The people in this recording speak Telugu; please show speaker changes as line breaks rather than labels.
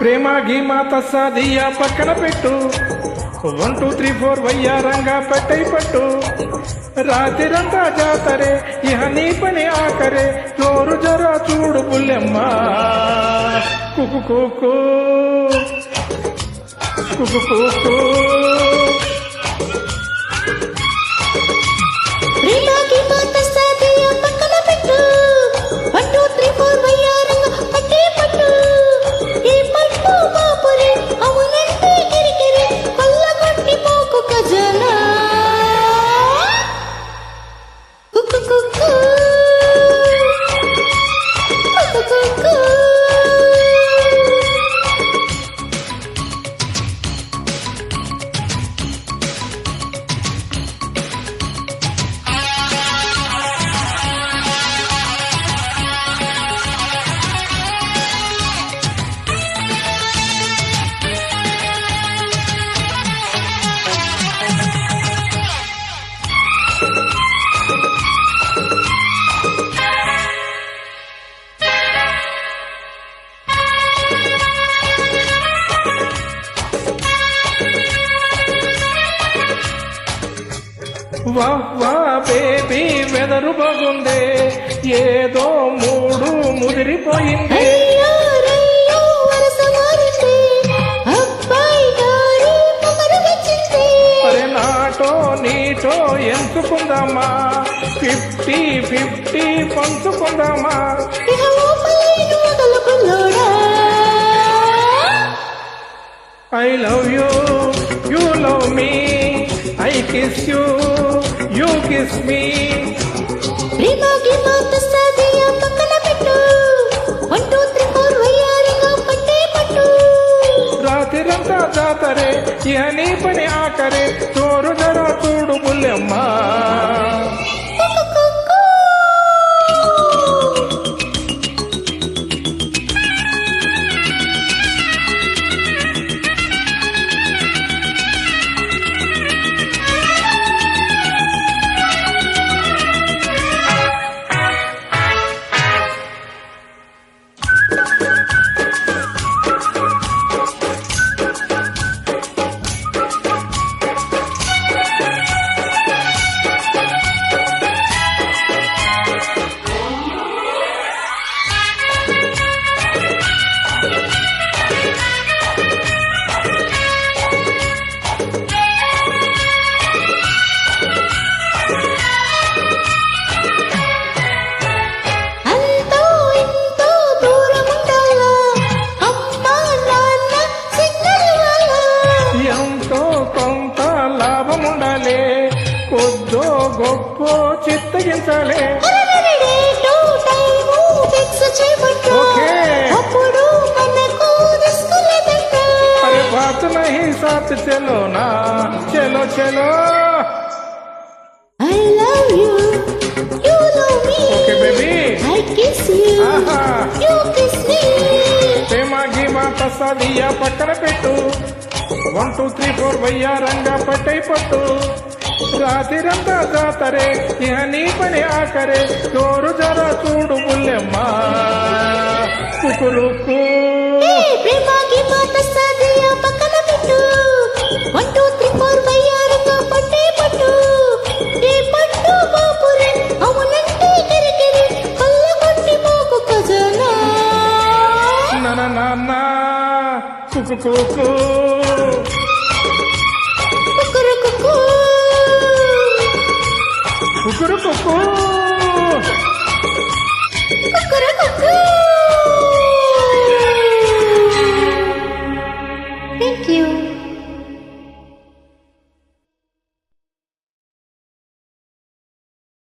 ప్రేమ గీమా తస్సాదియా పక్కన పెట్టు 1 2 3 4 వయ్యారంగా పెట్టై పట్టు రాత్రిరంతా జాతరే ఇహ నీ పని ఆకరే జోరు జరా చూడు బుల్లెమ్మ కుకు కుకు కుకు కుకు వా వా బేబీ వెదరు బాగుందే ఏదో మూడు ముదిరిపోయింది అరే నాటో నీటో ఎంచుకుందామా 50-50 పంచుకుందామా I love you you love me I kiss you, you kiss me.
ప్రేమ గీమ తస్సాదియా పక్కన పెట్టు 1 2 3 4 వయ్యారంగా పట్టే పట్టు
రాత్రిరంతా జాతరే ఇహ నీ పని ఆకరే జోరు జరా చూడు బుల్లెమ్మ కొద్దో గొప్ప చిత్తగించాలే అరే బాత్ నహీ సాత్ చలో నా చలో చలో
I love you, you love me.
Okay baby
I kiss you, you kiss me.
ప్రేమ గీమా తస్సాదియా పక్కన పెట్టు 1 2 3 4 వయ్యారంగా పట్టై పట్టు రాత్రిరంతా జాతరే ఇహ నీ పని ఆకరే జోరు జరా చూడు బుల్లెమ్మ కుకురుకు
ప్రేమ గీమ తస్సాదియా పక్కన పెట్టు 1 2 3 4 వయ్యారంగా పట్టే పట్టు ఏ పట్టు బాపురే అవునంటే గిరిగిరి కళ్ళగొట్టి మోకు ఖజానా
నన నాన్న కుకుకు
కుకురుకుకు
కుకురుకు
కుకురుకుకు